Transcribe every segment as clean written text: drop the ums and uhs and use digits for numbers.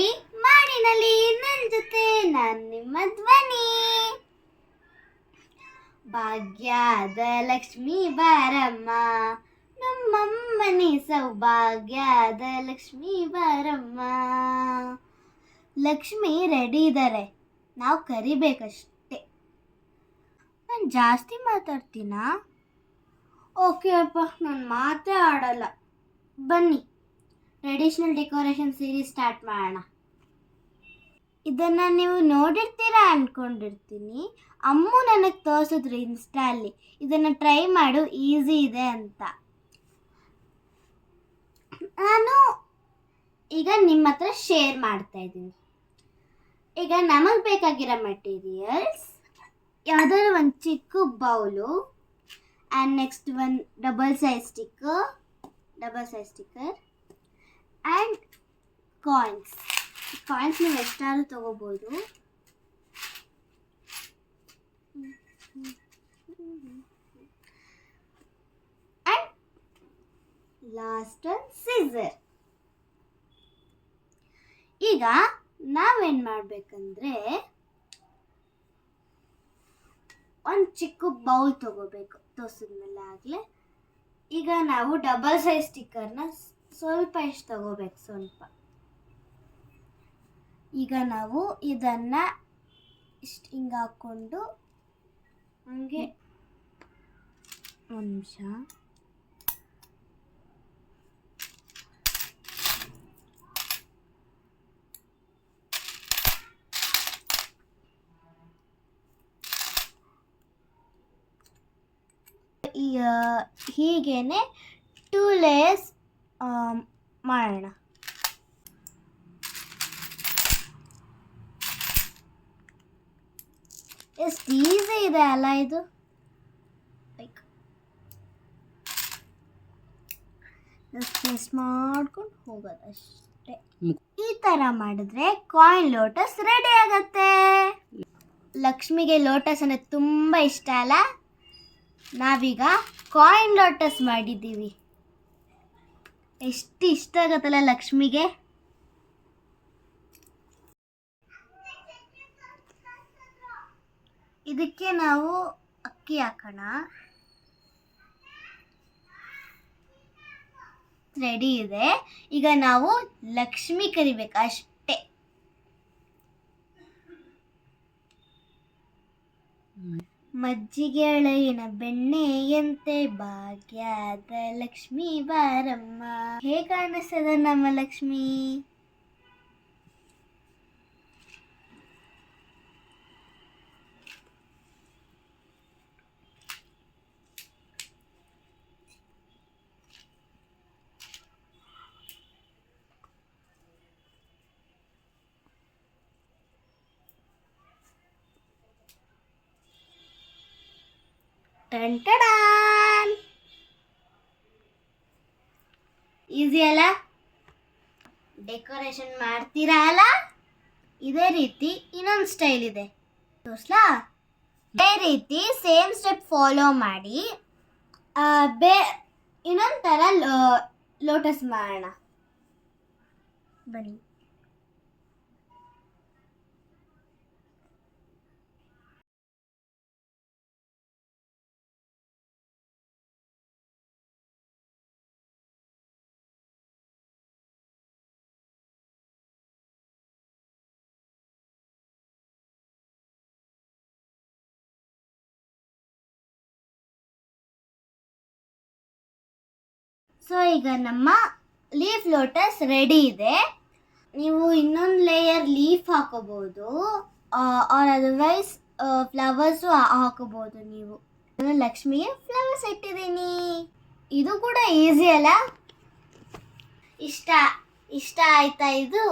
ಕೇಳಿ ಮಾಡಿನಲ್ಲಿ ನನ್ನ ಜೊತೆ ನಾನು ನಿಮ್ಮ ಧ್ವನಿ. ಭಾಗ್ಯದ ಲಕ್ಷ್ಮೀ ಬಾರಮ್ಮ, ನಮ್ಮಮ್ಮನಿ ಸೌಭಾಗ್ಯದ ಲಕ್ಷ್ಮೀ ಬಾರಮ್ಮ. ಲಕ್ಷ್ಮಿ ರೆಡಿ ಇದ್ದಾರೆ, ನಾವು ಕರಿಬೇಕಷ್ಟೆ. ನಾನು ಜಾಸ್ತಿ ಮಾತಾಡ್ತೀನಾ? ಓಕೆ ಅಪ್ಪ, ನಾನು ಮಾತೇ ಆಡಲ್ಲ. ಬನ್ನಿ ಟ್ರೆಡಿಷ್ನಲ್ ಡೆಕೋರೇಷನ್ ಸೀರೀಸ್ ಸ್ಟಾರ್ಟ್ ಮಾಡೋಣ. ಇದನ್ನು ನೀವು ನೋಡಿರ್ತೀರಾ ಅಂದ್ಕೊಂಡಿರ್ತೀನಿ. ಅಮ್ಮು ನನಗೆ ತೋರಿಸಿದ್ರು ಇನ್ಸ್ಟಾಲ್ಲಿ, ಇದನ್ನು ಟ್ರೈ ಮಾಡು ಈಸಿ ಇದೆ ಅಂತ. ನಾನು ಈಗ ನಿಮ್ಮ ಹತ್ರ ಶೇರ್ ಮಾಡ್ತಾ ಇದ್ದೀನಿ. ಈಗ ನಮಗೆ ಬೇಕಾಗಿರೋ ಮೆಟೀರಿಯಲ್ಸ್ ಯಾವುದಾದ್ರು ಒಂದು ಚಿಕ್ಕ ಬೌಲು, ಆ್ಯಂಡ್ ನೆಕ್ಸ್ಟ್ ಒಂದು double size sticker and coins ನೀವು ಎಷ್ಟಾದ್ರೂ ತೊಗೋಬೋದು. And last scissor. ಈಗ ನಾವೇನು ಮಾಡಬೇಕಂದ್ರೆ ಒಂದು ಚಿಕ್ಕ ಬೌಲ್ ತೊಗೋಬೇಕು, ತೋರಿಸಿದ್ಮೇಲೆ ಆಗಲೇ. ಈಗ ನಾವು ಡಬಲ್ ಸೈಜ್ ಸ್ಟಿಕ್ಕರ್ನ ಸ್ವಲ್ಪ ಇಷ್ಟು ತಗೋಬೇಕು, ಸ್ವಲ್ಪ. ಈಗ ನಾವು ಇದನ್ನು ಇಷ್ಟು ಹಿಂಗೆ ಹಾಕ್ಕೊಂಡು ಹಂಗೆ ಒಂದು ನಿಮಿಷ ಹೀಗೇನೆ 2 ಲೇಯರ್ಸ್ ಮಾಡೋಣ. ಎಷ್ಟು ಈಸಿ ಇದೆ ಅಲ್ಲ ಇದು. ಜಸ್ಟ್ ಮಾಡ್ಕೊಂಡು ಹೋಗೋದಷ್ಟೇ. ಈ ಥರ ಮಾಡಿದ್ರೆ ಕಾಯಿನ್ ಲೋಟಸ್ ರೆಡಿ ಆಗತ್ತೆ. ಲಕ್ಷ್ಮಿಗೆ ಲೋಟಸ್ ಅಂದರೆ ತುಂಬ ಇಷ್ಟ ಅಲ್ಲ? ನಾವೀಗ ಕಾಯಿನ್ ಲೋಟಸ್ ಮಾಡಿದ್ದೀವಿ. ಎಷ್ಟು ಇಷ್ಟ ಆಗತ್ತಲ್ಲ ಲಕ್ಷ್ಮಿಗೆ. ಇದಕ್ಕೆ ನಾವು ಅಕ್ಕಿ ಹಾಕೋಣ. ರೆಡಿ ಇದೆ. ಈಗ ನಾವು ಲಕ್ಷ್ಮಿ ಕರಿಬೇಕು ಅಷ್ಟೇ. ಮಜ್ಜಿಗೆ ಎಳೆಯಿನ ಬೆಣ್ಣೆಯಂತೆ ಭಾಗ್ಯದ ಲಕ್ಷ್ಮೀ ಬಾರಮ್ಮ. ಹೇಗೆ ಕಾಣಿಸ್ತದ ನಮ್ಮ ಲಕ್ಷ್ಮಿ? ಟಂಟಡಾನ್! ಈಸಿ ಅಲ್ಲ? ಡೆಕೋರೇಷನ್ ಮಾಡ್ತೀರಾ ಅಲ್ಲ? ಇದೇ ರೀತಿ ಇನ್ನೊಂದು ಸ್ಟೈಲ್ ಇದೆ, ತೋರಿಸ್ಲಾ? ಇದೇ ರೀತಿ ಸೇಮ್ ಸ್ಟೆಪ್ ಫಾಲೋ ಮಾಡಿ ಇನ್ನೊಂದು ಥರ ಲೋಟಸ್ ಮಾಡೋಣ. ಬನ್ನಿ. ಸೊ ಈಗ ನಮ್ಮ ಲೀಫ್ ಲೋಟಸ್ ರೆಡಿ ಇದೆ. ನೀವು ಇನ್ನೊಂದು ಲೇಯರ್ ಲೀಫ್ ಹಾಕೋಬಹುದು, ಆರ್ ಅದರ್ವೈಸ್ ಫ್ಲವರ್ಸು ಹಾಕೋಬಹುದು. ನೀವು ಲಕ್ಷ್ಮಿಗೆ ಫ್ಲವರ್ಸ್ ಇಟ್ಟಿದ್ದೀನಿ. ಇದು ಕೂಡ ಈಸಿ ಅಲ್ಲ? ಇಷ್ಟ ಆಯ್ತಾ ಇದು?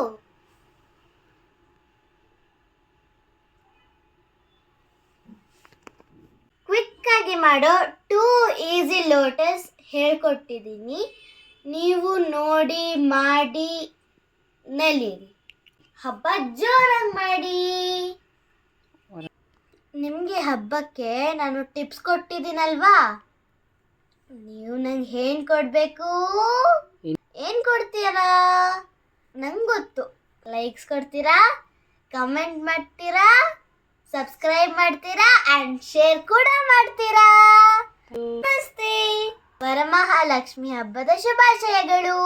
ಕ್ವಿಕ್ ಆಗಿ ಮಾಡೋ 2 ಈಸಿ ಲೋಟಸ್ ಹೇಳ್ಕೊಟ್ಟಿದ್ದೀನಿ. ನೀವು ನೋಡಿ ಮಾಡಿ ನಲಿರಿ. ಹಬ್ಬ ಜೋರಾಗಿ ಮಾಡಿ. ನಿಮಗೆ ಹಬ್ಬಕ್ಕೆ ನಾನು ಟಿಪ್ಸ್ ಕೊಟ್ಟಿದ್ದೀನಲ್ವಾ? ನೀವು ನಂಗೆ ಏನು ಕೊಡಬೇಕು? ಏನು ಕೊಡ್ತೀರಾ? ನಂಗೆ ಗೊತ್ತು, ಲೈಕ್ಸ್ ಕೊಡ್ತೀರಾ, ಕಮೆಂಟ್ ಮಾಡ್ತೀರಾ, ಸಬ್ಸ್ಕ್ರೈಬ್ ಮಾಡ್ತೀರಾ ಅಂಡ್ ಶೇರ್ ಕೂಡ ಮಾಡ್ತೀರಾ. ನಮಸ್ತೆ. ವರಮಹಾಲಕ್ಷ್ಮಿ ಹಬ್ಬದ ಶುಭಾಶಯಗಳು.